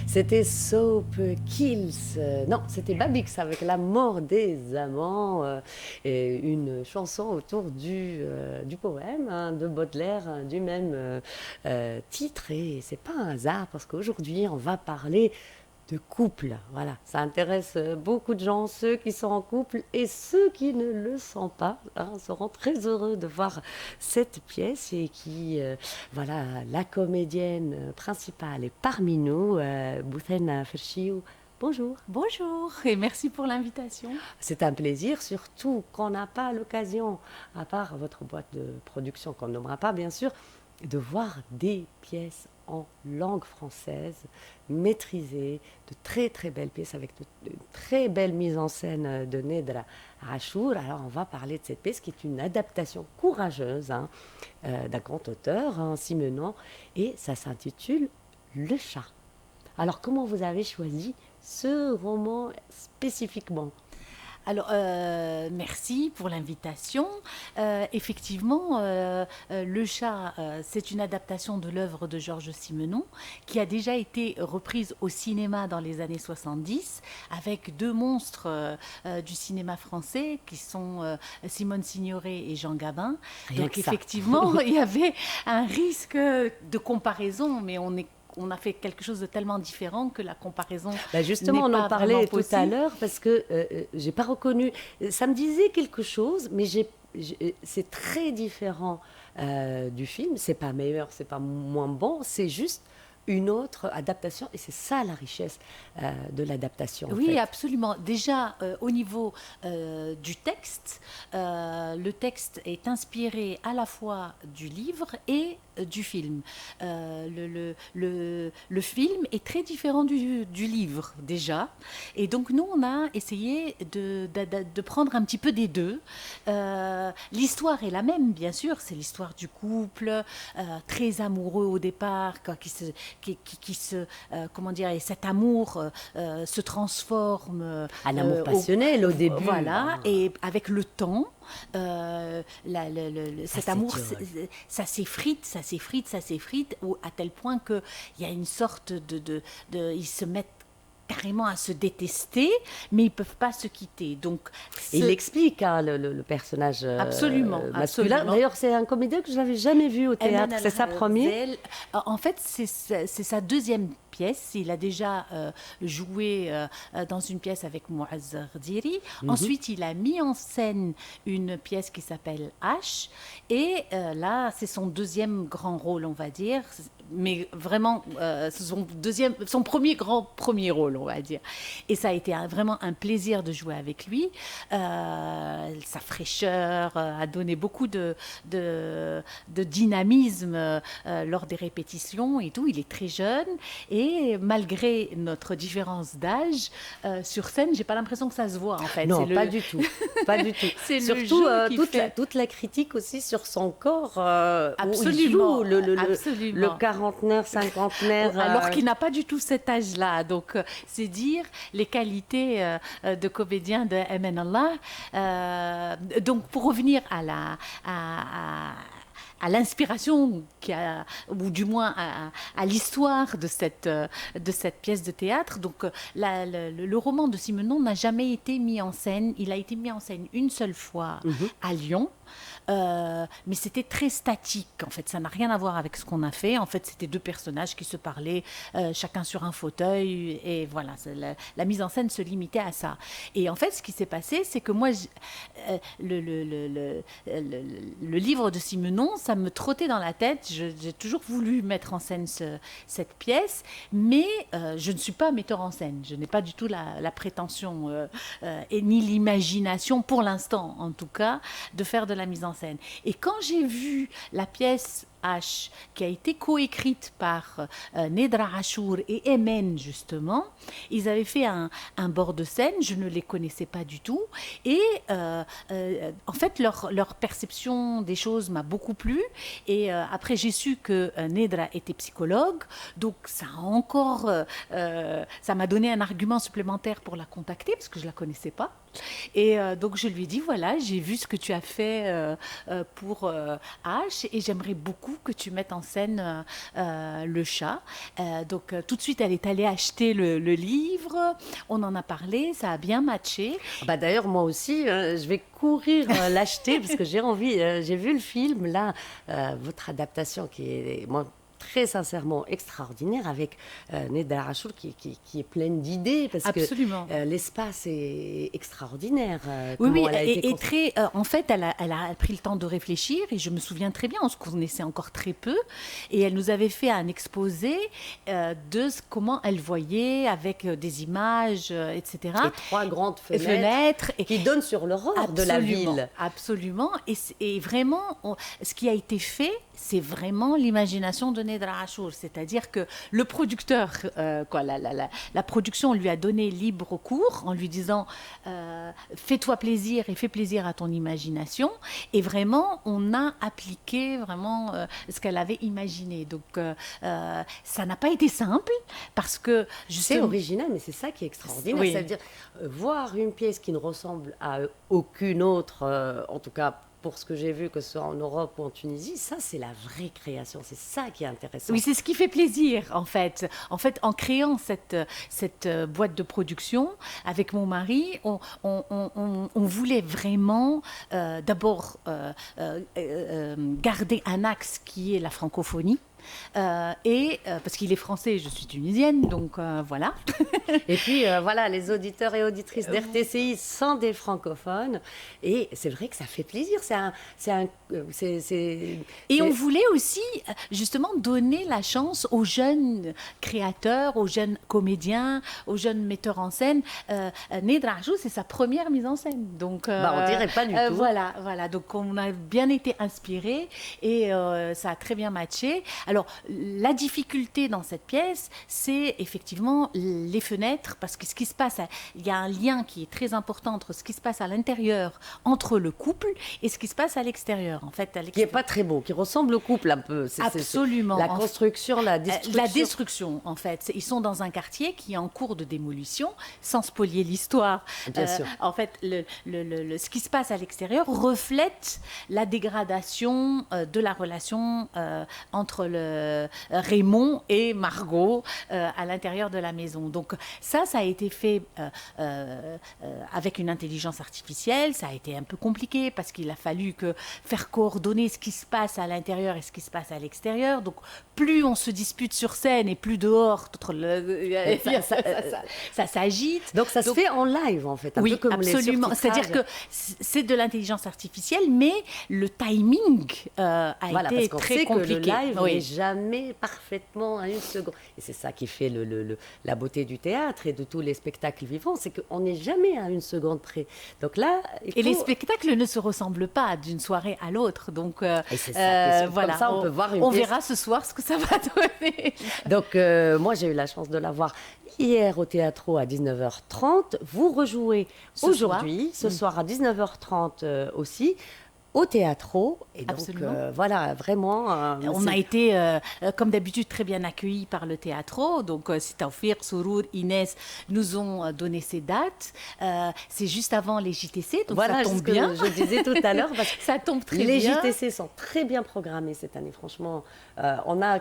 C'était Soap Kills. Non, c'était Babix avec La mort des amants. Et une chanson autour du poème hein, de Baudelaire du même titre. Et c'est pas un hasard parce qu'aujourd'hui, on va parler de couple. Voilà, ça intéresse beaucoup de gens, ceux qui sont en couple et ceux qui ne le sont pas hein, seront très heureux de voir cette pièce et voilà, la comédienne principale est parmi nous, Bouthena Ferchiou. Bonjour. Bonjour et merci pour l'invitation. C'est un plaisir, surtout qu'on n'a pas l'occasion, à part votre boîte de production qu'on ne nommera pas bien sûr, de voir des pièces en langue française, maîtrisées, de très très belles pièces avec de très belles mises en scène de Nedra Rachour. Alors on va parler de cette pièce qui est une adaptation courageuse hein, d'un grand auteur, hein, Simenon, et ça s'intitule Le chat. Alors comment vous avez choisi ce roman spécifiquement? Alors, merci pour l'invitation. Effectivement, Le chat, c'est une adaptation de l'œuvre de Georges Simenon qui a déjà été reprise au cinéma dans les années 70 avec deux monstres du cinéma français qui sont Simone Signoret et Jean Gabin. Rien Donc, que ça. effectivement, il y avait un risque de comparaison, mais on a fait quelque chose de tellement différent que la comparaison Justement, n'est on en pas parlait vraiment tout possible. à l'heure parce que j'ai pas reconnu. Ça me disait quelque chose, mais c'est très différent du film. C'est pas meilleur, c'est pas moins bon. C'est juste une autre adaptation et c'est ça la richesse de l'adaptation. En Oui, fait. absolument. Déjà, au niveau du texte, le texte est inspiré à la fois du livre et du film. Le film est très différent du livre, déjà. Et donc, nous, on a essayé de prendre un petit peu des deux. L'histoire est la même, bien sûr. C'est l'histoire du couple, très amoureux au départ, comment dire, et cet amour se transforme Un amour passionnel au début. Voilà, et avec le temps, cet amour, ça s'effrite, à tel point qu'il y a une sorte ils se mettent carrément à se détester, mais ils ne peuvent pas se quitter. Donc, il explique hein, le personnage absolument, masculin. absolument. D'ailleurs, c'est un comédien que je n'avais jamais vu au théâtre. C'est sa première. En fait, c'est sa deuxième pièce. Il a déjà joué dans une pièce avec Mouaz Rdiri. Ensuite, il a mis en scène une pièce qui s'appelle H. Et là, c'est son deuxième grand rôle, on va dire. Mais vraiment, c'est son premier rôle, on va dire. Et ça a été vraiment un plaisir de jouer avec lui. Sa fraîcheur a donné beaucoup de dynamisme lors des répétitions et tout. Il est très jeune et malgré notre différence d'âge, sur scène, j'ai pas l'impression que ça se voit en fait. Non, pas du tout, pas du tout. C'est surtout toute la critique aussi sur son corps. Absolument, où il joue absolument. le quarantenaire, cinquantenaire. Alors qu'il n'a pas du tout cet âge-là. Donc, c'est dire les qualités de comédien de Emen Allah. Donc, pour revenir à l'inspiration ou du moins à l'histoire de cette pièce de théâtre. Donc, le roman de Simenon n'a jamais été mis en scène. Il a été mis en scène une seule fois à Lyon. Mais c'était très statique en fait, ça n'a rien à voir avec ce qu'on a fait. En fait, c'était deux personnages qui se parlaient chacun sur un fauteuil et voilà, la mise en scène se limitait à ça. Et en fait, ce qui s'est passé, c'est que moi le livre de Simenon, ça me trottait dans la tête. J'ai toujours voulu mettre en scène cette pièce, mais je ne suis pas metteur en scène, je n'ai pas du tout la prétention et ni l'imagination pour l'instant en tout cas de faire de la mise en scène. Et quand j'ai vu la pièce H, qui a été coécrite par Nedra Rachour et Emen, justement, ils avaient fait un bord de scène, je ne les connaissais pas du tout, et en fait, leur perception des choses m'a beaucoup plu, et après, j'ai su que Nedra était psychologue, donc ça m'a donné un argument supplémentaire pour la contacter, parce que je ne la connaissais pas. Et donc je lui ai dit, voilà, j'ai vu ce que tu as fait pour H et j'aimerais beaucoup beaucoup que tu mettes en scène le chat. Donc tout de suite, elle est allée acheter le livre. On en a parlé, ça a bien matché. Bah d'ailleurs, moi aussi, je vais courir l'acheter parce que j'ai envie. J'ai vu le film, là, votre adaptation qui est, moi, très sincèrement extraordinaire avec Nedra Achour qui est pleine d'idées parce Absolument. que l'espace est extraordinaire. Oui, comment elle a été et très. En fait, elle a pris le temps de réfléchir et je me souviens très bien, on se connaissait encore très peu et elle nous avait fait un exposé de comment elle voyait avec des images, etc. Et 3 grandes fenêtres qui donnent sur l'aurore de la ville. Absolument. Et vraiment, ce qui a été fait, c'est vraiment l'imagination de Nedra Achour. C'est-à-dire que le producteur, la production lui a donné libre cours en lui disant fais-toi plaisir et fais plaisir à ton imagination. Et vraiment, on a appliqué vraiment ce qu'elle avait imaginé. Donc, ça n'a pas été simple parce que... C'est original, mais c'est ça qui est extraordinaire. Oui. Ça veut dire voir une pièce qui ne ressemble à aucune autre, en tout cas pour ce que j'ai vu, que ce soit en Europe ou en Tunisie, ça c'est la vraie création, c'est ça qui est intéressant. Oui, c'est ce qui fait plaisir en fait. En fait, en créant cette boîte de production avec mon mari, on voulait vraiment d'abord garder un axe qui est la francophonie. Parce qu'il est français, je suis tunisienne, donc voilà. Et puis voilà, les auditeurs et auditrices d'RTCI sont des francophones, et c'est vrai que ça fait plaisir. On voulait aussi justement donner la chance aux jeunes créateurs, aux jeunes comédiens, aux jeunes metteurs en scène. Nedra Achour, c'est sa première mise en scène, donc on dirait pas du tout. Voilà. Donc on a bien été inspirés et ça a très bien matché. Alors, la difficulté dans cette pièce, c'est effectivement les fenêtres, parce que ce qui se passe, il y a un lien qui est très important entre ce qui se passe à l'intérieur, entre le couple, et ce qui se passe à l'extérieur. En fait, qui n'est pas très beau, qui ressemble au couple un peu. Absolument. La construction, la destruction. La destruction, en fait. Ils sont dans un quartier qui est en cours de démolition, sans spolier l'histoire. Bien sûr. En fait, ce qui se passe à l'extérieur reflète la dégradation de la relation entre Raymond et Margot à l'intérieur de la maison. Donc ça a été fait avec une intelligence artificielle. Ça a été un peu compliqué parce qu'il a fallu faire coordonner ce qui se passe à l'intérieur et ce qui se passe à l'extérieur. Donc plus on se dispute sur scène et plus dehors, ça s'agite. Donc ça se fait en live en fait. Oui, absolument. C'est-à-dire que c'est de l'intelligence artificielle, mais le timing a été très compliqué. Que le live n'est jamais parfaitement à une seconde. Et c'est ça qui fait la beauté du théâtre et de tous les spectacles vivants, c'est qu'on n'est jamais à une seconde près. Donc là, les spectacles ne se ressemblent pas d'une soirée à l'autre. Donc et c'est ça, voilà, comme ça, on peut voir une on pièce. verra ce soir ce que ça va donner. Donc moi, j'ai eu la chance de la voir hier au Théâtre à 19h30. Vous rejouez aujourd'hui, ce soir à 19h30 aussi. Au Théâtre. Et donc, voilà, vraiment... on a été, comme d'habitude, très bien accueillis par le Théâtre. Donc, Taoufir, Sourour, Inès nous ont donné ces dates. C'est juste avant les JTC, donc voilà, ça tombe bien. Je disais tout à l'heure, parce que ça tombe très bien. Les JTC sont très bien programmés cette année, franchement. On a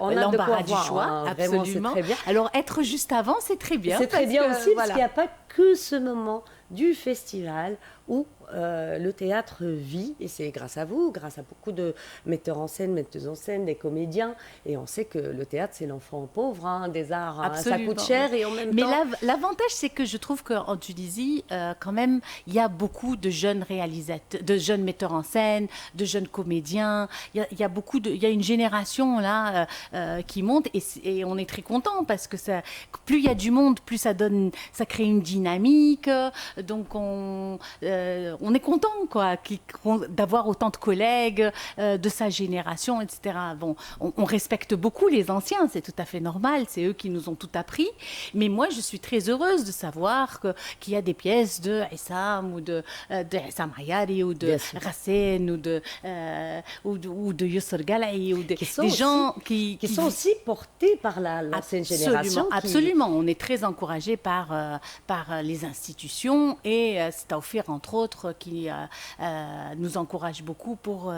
l'embarras du choix, hein, absolument. Vraiment, c'est très bien. Alors, être juste avant, c'est très bien. C'est très bien aussi, parce qu'il n'y a pas que ce moment du festival où le théâtre vit, et c'est grâce à vous, grâce à beaucoup de metteurs en scène, metteuses en scène, des comédiens, et on sait que le théâtre c'est l'enfant pauvre des arts, hein, ça coûte cher, et en même temps... Mais l'avantage, c'est que je trouve qu'en Tunisie, quand même, il y a beaucoup de jeunes réalisateurs, de jeunes metteurs en scène, de jeunes comédiens, il y a une génération là qui monte, et on est très content parce que plus il y a du monde, plus ça crée une dynamique, donc on est content d'avoir autant de collègues de sa génération, etc. Bon, on respecte beaucoup les anciens, c'est tout à fait normal, c'est eux qui nous ont tout appris. Mais moi, je suis très heureuse de savoir qu'il y a des pièces de Issam ou de Issam Hayari ou de Racine ou de Youssef Galaï ou des gens qui sont aussi portés par l'ancienne génération. Absolument. On est très encouragés par par les institutions et Stauffer, entre autres, qui nous encourage beaucoup pour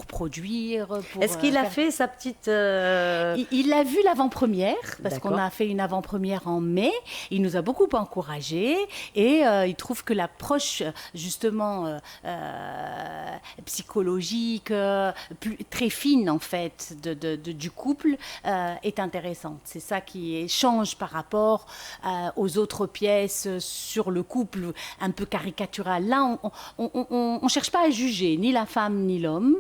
produire. Est-ce qu'il a fait sa petite... Il a vu l'avant-première, parce D'accord. qu'on a fait une avant-première en mai. Il nous a beaucoup encouragés et il trouve que l'approche, justement, psychologique, très fine, en fait, du couple est intéressante. C'est ça qui change par rapport aux autres pièces sur le couple, un peu caricatural. Là, on ne cherche pas à juger ni la femme ni l'homme.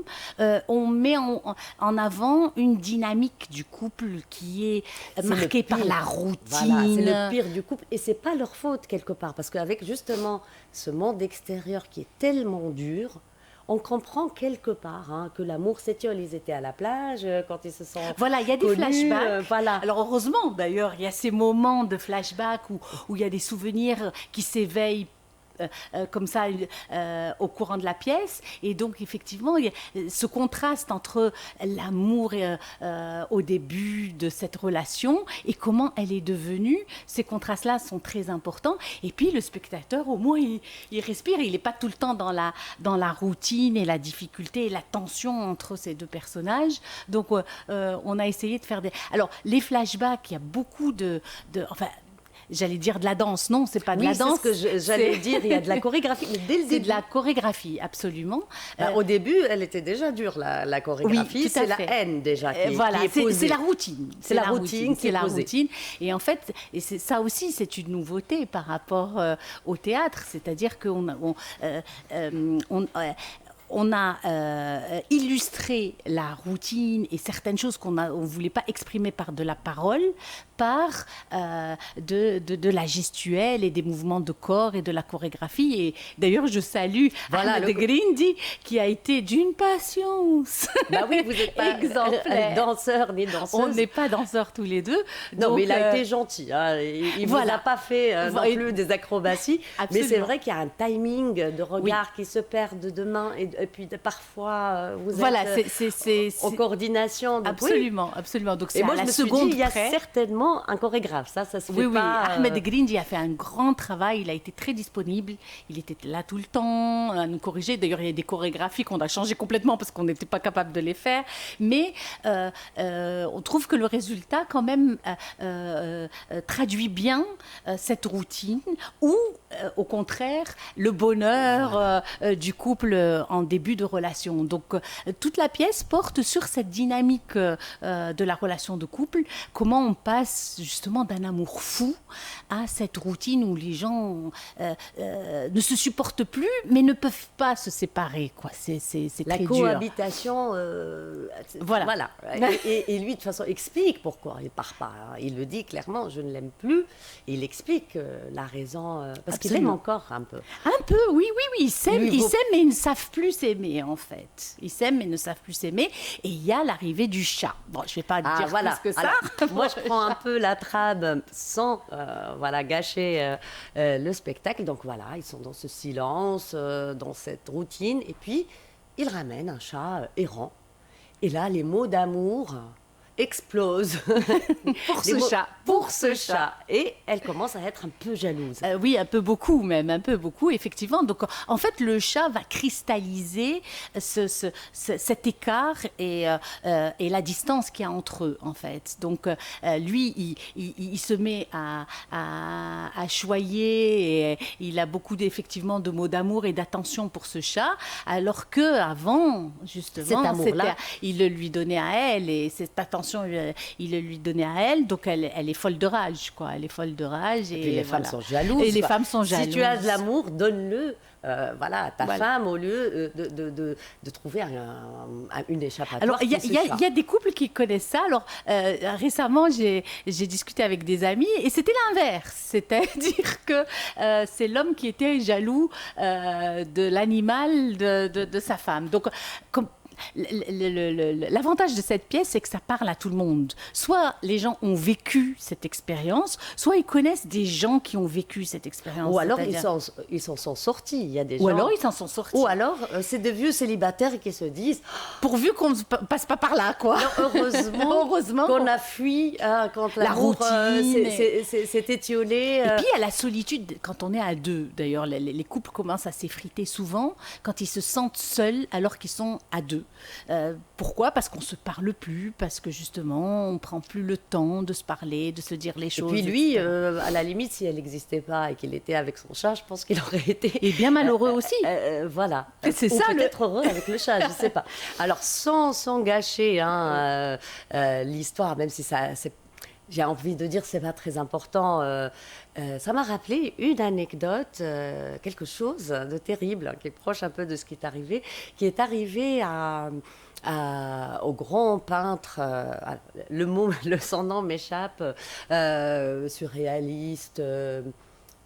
On met en avant une dynamique du couple qui est marquée par la routine. Voilà, c'est le pire du couple. Et c'est pas leur faute, quelque part. Parce qu'avec, justement, ce monde extérieur qui est tellement dur, on comprend quelque part que l'amour s'étiole. Ils étaient à la plage quand ils se sont Voilà, il y a des connus, flashbacks. voilà. Alors heureusement, d'ailleurs, il y a ces moments de flashback où il y a des souvenirs qui s'éveillent comme ça au courant de la pièce. Et donc, effectivement, il y a ce contraste entre l'amour au début de cette relation et comment elle est devenue. Ces contrastes-là sont très importants. Et puis, le spectateur, au moins, il respire. Il n'est pas tout le temps dans la routine et la difficulté et la tension entre ces deux personnages. Donc, on a essayé de faire des... Alors, les flashbacks, il y a beaucoup enfin, j'allais dire de la danse. Non, c'est pas de la danse. C'est ce que j'allais dire. Il y a de la chorégraphie. Mais dès le C'est début, de la chorégraphie, absolument. au début, elle était déjà dure, la chorégraphie. Oui, tout à c'est la fait. haine déjà qui Voilà, est posée. c'est la routine. C'est la routine qui C'est est la posée. routine. Et en fait, ça aussi, c'est une nouveauté par rapport au théâtre. C'est-à-dire on a illustré la routine et certaines choses qu'on ne voulait pas exprimer par de la parole, par de la gestuelle et des mouvements de corps et de la chorégraphie. Et d'ailleurs, je salue Ahmed Grindi, qui a été d'une patience. Bah oui, vous n'êtes pas exemplaire. Danseur ni danseuse. On n'est pas danseurs tous les deux. Non, donc, mais il a été gentil. Il ne vous a pas fait non plus des acrobaties. Absolument. Mais c'est vrai qu'il y a un timing de regard qui se perd de main. Et puis parfois, vous êtes en coordination. Donc, absolument, absolument. Donc, c'est et moi, à la je me suis seconde dit, il y a près. certainement un chorégraphe. Ça se fait Oui, pas. Ahmed Grindi a fait un grand travail. Il a été très disponible. Il était là tout le temps à nous corriger. D'ailleurs, il y a des chorégraphies qu'on a changées complètement parce qu'on n'était pas capable de les faire. Mais on trouve que le résultat, quand même, traduit bien cette routine ou, au contraire, le bonheur du couple en début de relation. Donc, toute la pièce porte sur cette dynamique de la relation de couple. Comment on passe justement d'un amour fou à cette routine où les gens ne se supportent plus, mais ne peuvent pas se séparer, quoi. C'est la très cohabitation. Voilà. Et lui, de toute façon, explique pourquoi il part pas. Il le dit clairement, je ne l'aime plus. Et il explique la raison, parce qu'il aime encore un peu. Un peu, oui. Ils s'aiment, mais ils ne savent plus s'aimer, en fait. Ils s'aiment, mais ne savent plus s'aimer. Et il y a l'arrivée du chat. Bon, je ne vais pas dire plus que ça. Alors, moi, je prends un peu la trame sans gâcher le spectacle. Donc voilà, ils sont dans ce silence, dans cette routine. Et puis, ils ramènent un chat errant. Et là, les mots d'amour explosent pour ce chat. Et elle commence à être un peu jalouse. Oui, un peu beaucoup, effectivement. Donc, en fait, le chat va cristalliser cet écart et la distance qu'il y a entre eux, en fait. Donc, lui, il se met à choyer et il a beaucoup, effectivement, de mots d'amour et d'attention pour ce chat, alors qu'avant, justement, cet amour-là, il le lui donnait à elle et cette attention, il le lui donnait à elle. Donc, elle est folle de rage, quoi. Elle est folle de rage. Et puis les femmes sont jalouses. Et les femmes sont jalouses. Si tu as de l'amour, donne-le à ta femme au lieu de trouver une échappatoire. Alors, il y a des couples qui connaissent ça. Alors, récemment, j'ai discuté avec des amis et c'était l'inverse. C'est-à-dire que c'est l'homme qui était jaloux de l'animal de sa femme. Donc, l'avantage de cette pièce, c'est que ça parle à tout le monde. Soit les gens ont vécu cette expérience, soit ils connaissent des gens qui ont vécu cette expérience. Ou alors ils s'en sont sortis. Il y a des gens... Ou alors ils s'en sont sortis. Ou alors c'est des vieux célibataires qui se disent pourvu qu'on ne passe pas par là, quoi. Non, heureusement qu'on a fui quand la routine s'est étiolé. Et puis il y a la solitude quand on est à deux. D'ailleurs, les couples commencent à s'effriter souvent quand ils se sentent seuls alors qu'ils sont à deux. Pourquoi ? Parce qu'on ne se parle plus, parce que justement on ne prend plus le temps de se parler, de se dire les choses. Et puis lui, à la limite, si elle n'existait pas et qu'il était avec son chat, je pense qu'il aurait été... Et bien malheureux aussi. Voilà. C'est ou ça, peut-être heureux avec le chat, je ne sais pas. Alors, sans gâcher l'histoire, même si j'ai envie de dire que ce n'est pas très important, ça m'a rappelé une anecdote, quelque chose de terrible, qui est proche un peu de ce qui est arrivé au grand peintre, son nom m'échappe, surréaliste...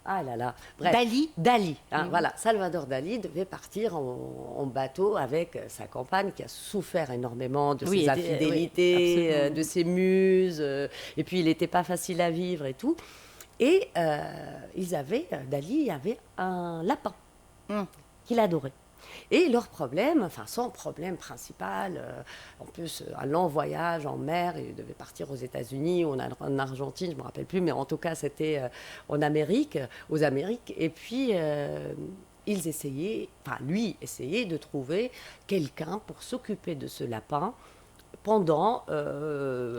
Ah là là, bref. Dali, hein, voilà. Salvador Dali devait partir en bateau avec sa compagne qui a souffert énormément de ses infidélités, de ses muses, et puis il n'était pas facile à vivre et tout. Et Dali avait un lapin qu'il adorait. Et leur problème, enfin son problème principal, en plus un long voyage en mer, il devait partir aux États-Unis ou en Argentine, je ne me rappelle plus, mais en tout cas c'était aux Amériques. Et puis lui essayait de trouver quelqu'un pour s'occuper de ce lapin pendant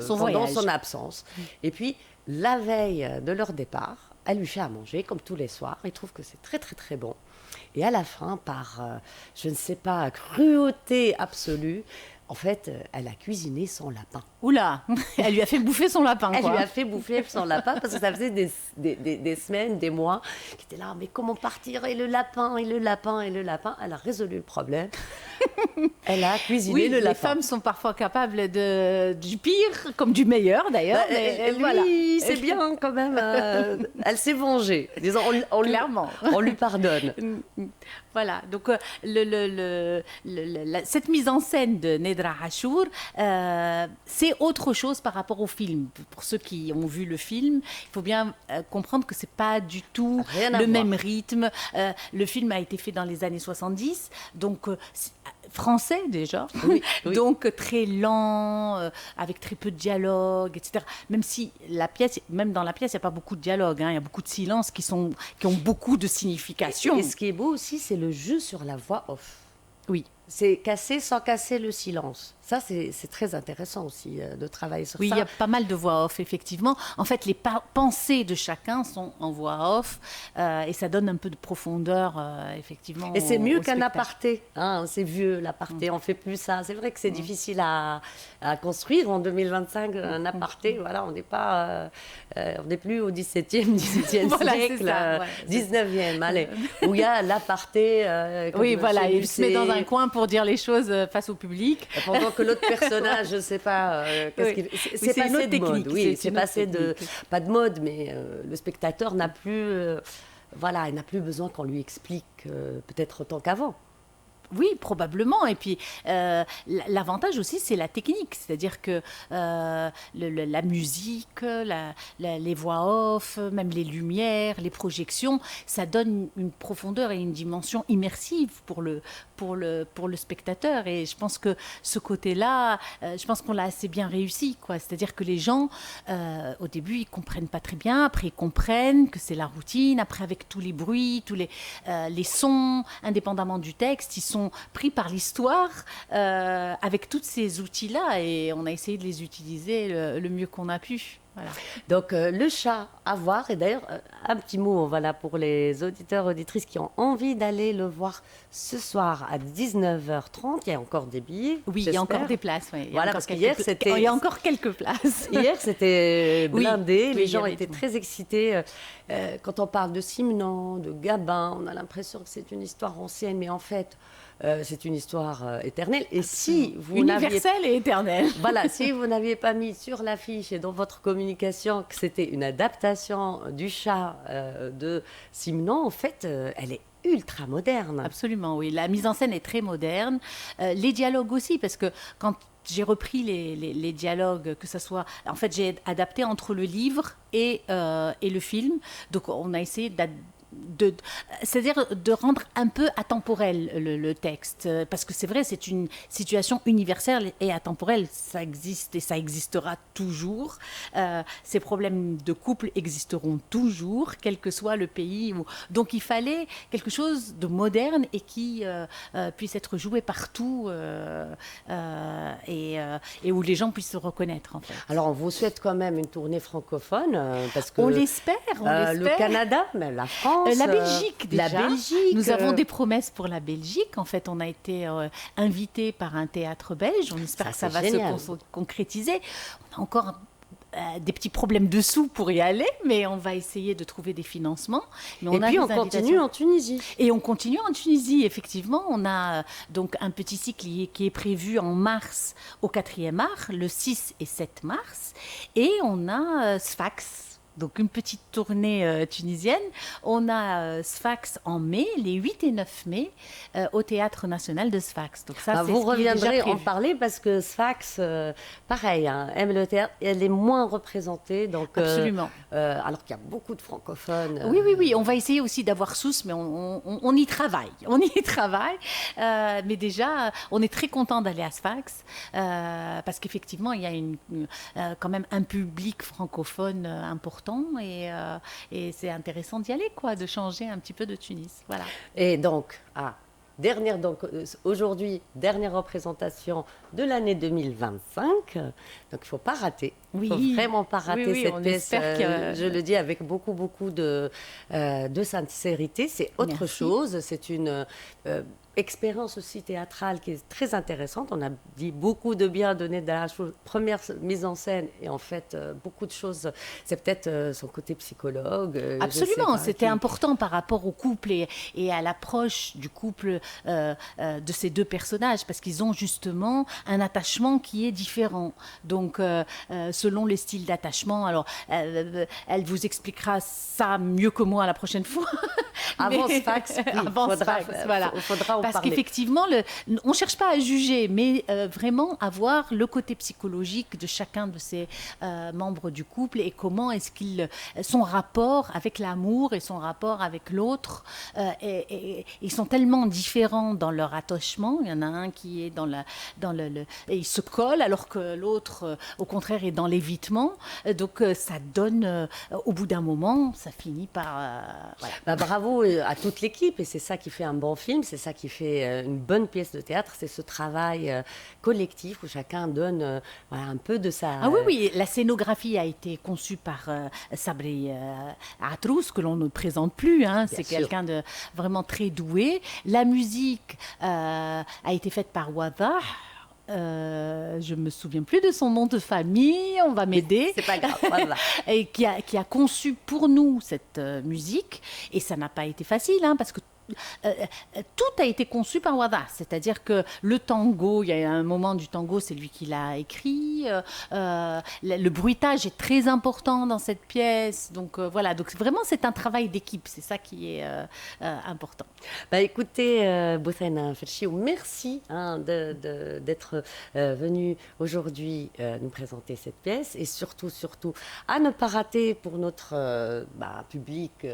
son absence. Et puis la veille de leur départ, elle lui fait à manger comme tous les soirs. Il trouve que c'est très très très bon. Et à la fin, par, je ne sais pas, cruauté absolue, en fait, elle a cuisiné son lapin. Oula, elle lui a fait bouffer son lapin, quoi. Elle lui a fait bouffer son lapin parce que ça faisait des semaines, des mois, qui étaient là, mais comment partir ? Et le lapin, et le lapin, et le lapin. Elle a résolu le problème. Elle a cuisiné le lapin. Les femmes sont parfois capables du pire, comme du meilleur d'ailleurs. Lui, c'est bien quand même. Elle s'est vengée. Disons, clairement. On lui pardonne. Voilà, donc cette mise en scène de Nedra Hachour, c'est autre chose par rapport au film. Pour ceux qui ont vu le film, il faut bien comprendre que ce n'est pas du tout le même rythme. Le film a été fait dans les années 70, donc français déjà, oui. Donc très lent, avec très peu de dialogue, etc. Même si même dans la pièce, il n'y a pas beaucoup de dialogue, il y a beaucoup de silences qui ont beaucoup de signification. Et ce qui est beau aussi, c'est le jeu sur la voix off. Oui. C'est casser sans casser le silence. Ça, c'est très intéressant aussi de travailler sur ça. Oui, il y a pas mal de voix off, effectivement. En fait, les pensées de chacun sont en voix off et ça donne un peu de profondeur, effectivement. Et c'est mieux qu'un aparté. C'est vieux, l'aparté. On ne fait plus ça. C'est vrai que c'est difficile à construire en 2025, un aparté. Voilà, on n'est plus au 17e siècle, ça, 19e, allez, où il y a l'aparté. Oui, voilà, il se met dans un coin pour dire les choses face au public. Pendant que l'autre personnage, je ne sais pas, c'est passé de mode. Oui, c'est passé pas de mode, mais le spectateur n'a plus, il n'a plus besoin qu'on lui explique peut-être autant qu'avant. Oui, probablement. Et puis, l'avantage aussi, c'est la technique. C'est-à-dire que la musique, les voix off, même les lumières, les projections, ça donne une profondeur et une dimension immersive pour le spectateur. Et je pense que ce côté-là, je pense qu'on l'a assez bien réussi, quoi. C'est-à-dire que les gens, au début, ils ne comprennent pas très bien. Après, ils comprennent que c'est la routine. Après, avec tous les bruits, tous les sons, indépendamment du texte, ils sont pris par l'histoire avec tous ces outils-là et on a essayé de les utiliser le mieux qu'on a pu. Voilà. Donc le chat à voir, et d'ailleurs un petit mot pour les auditeurs auditrices qui ont envie d'aller le voir ce soir à 19h30, il y a encore des billets. Oui, il y a encore des places. Oui. Voilà, parce qu'hier il y a encore quelques places. Hier c'était blindé, les gens étaient très excités. Quand on parle de Simenon, de Gabin, on a l'impression que c'est une histoire ancienne, mais en fait c'est une histoire éternelle. Et si vous universelle et éternelle. Voilà, si vous n'aviez pas mis sur l'affiche et dans votre communication que c'était une adaptation du chat de Simenon, en fait, elle est ultra moderne. Absolument, oui. La mise en scène est très moderne. Les dialogues aussi, parce que quand j'ai repris les dialogues, que ce soit... En fait, j'ai adapté entre le livre et le film. Donc, on a essayé c'est-à-dire de rendre un peu atemporel le texte. Parce que c'est vrai, c'est une situation universelle et atemporelle. Ça existe et ça existera toujours. Ces problèmes de couple existeront toujours, quel que soit le pays. Donc il fallait quelque chose de moderne et qui puisse être joué partout et où les gens puissent se reconnaître, en fait. Alors, on vous souhaite quand même une tournée francophone, parce que On l'espère. le Canada, mais la France, La Belgique, déjà. la Belgique. Nous avons des promesses pour la Belgique. En fait, on a été invité par un théâtre belge. On espère que ça va se concrétiser. On a encore des petits problèmes de sous pour y aller, mais on va essayer de trouver des financements. Mais et puis on continue en Tunisie. Et on continue en Tunisie, effectivement. On a donc un petit cycle qui est prévu en mars au 4e art, le 6 et 7 mars. Et on a Sfax. Donc une petite tournée tunisienne. On a Sfax en mai, les 8 et 9 mai, au Théâtre National de Sfax. Donc ça, vous reviendrez en parler parce que Sfax, pareil, aime le théâtre. Elle est moins représentée. Donc, absolument. Alors qu'il y a beaucoup de francophones. Oui. On va essayer aussi d'avoir Sousse, mais on y travaille. On y travaille. Mais déjà, on est très content d'aller à Sfax parce qu'effectivement, il y a quand même un public francophone important. Et c'est intéressant d'y aller, de changer un petit peu de Tunis. Voilà. Et donc, aujourd'hui, dernière représentation de l'année 2025. Donc, il ne faut pas rater. Il ne faut vraiment pas rater cette pièce. Je le dis avec beaucoup de sincérité. C'est autre chose. C'est une expérience aussi théâtrale qui est très intéressante. On a dit beaucoup de bien donné de la première mise en scène et en fait beaucoup de choses. C'est peut-être son côté psychologue. Absolument, c'était important par rapport au couple et à l'approche du couple de ces deux personnages parce qu'ils ont justement un attachement qui est différent. Donc selon les styles d'attachement, alors elle vous expliquera ça mieux que moi la prochaine fois. Avant Sfax, voilà. Faudra parce qu'effectivement, on ne cherche pas à juger, mais vraiment à voir le côté psychologique de chacun de ces membres du couple et comment est-ce son rapport avec l'amour et son rapport avec l'autre. Et ils sont tellement différents dans leur attachement. Il y en a un qui est et il se colle, alors que l'autre, au contraire, est dans l'évitement. Donc, ça donne, au bout d'un moment, ça finit par... voilà. Bravo à toute l'équipe, et c'est ça qui fait un bon film, c'est ça qui fait une bonne pièce de théâtre, c'est ce travail collectif où chacun donne un peu de sa... Ah oui, la scénographie a été conçue par Sabri Atrous, que l'on ne présente plus, c'est quelqu'un de vraiment très doué. La musique a été faite par Wadah. Je me souviens plus de son nom de famille, on va m'aider. C'est pas grave, voilà. Et qui a conçu pour nous cette musique, et ça n'a pas été facile, parce que tout a été conçu par Wada, c'est-à-dire que le tango, il y a un moment du tango, c'est lui qui l'a écrit, le bruitage est très important dans cette pièce, donc voilà, donc vraiment c'est un travail d'équipe, c'est ça qui est important. Écoutez, Boussène Felchiou, merci d'être venu aujourd'hui nous présenter cette pièce, et surtout à ne pas rater pour notre public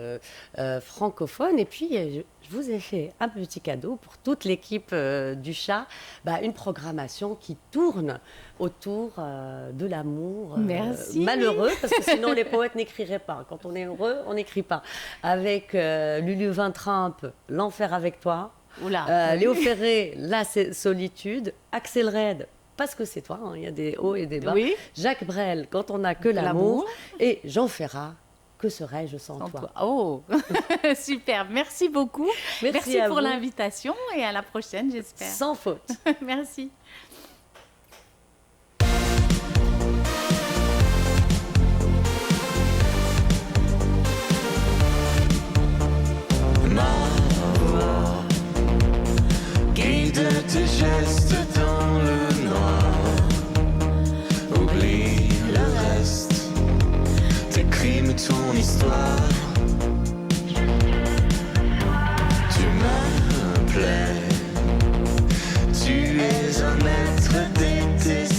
francophone. Et puis je vous ai fait un petit cadeau pour toute l'équipe du Chat, une programmation qui tourne autour de l'amour malheureux, parce que sinon les poètes n'écriraient pas. Quand on est heureux, on n'écrit pas. Avec Lulu Van Trump, L'enfer avec toi, Léo Ferré, La solitude, Axel Red, Parce que c'est toi, il y a des hauts et des bas, Jacques Brel, Quand on n'a que l'amour, et Jean Ferrat, Que serais-je sans toi? Oh, super, merci beaucoup. Merci pour l'invitation et à la prochaine, j'espère. Sans faute. Merci. Ma voix guide tes gestes dans le noir. Oublie le reste, tes crimes, ton histoire.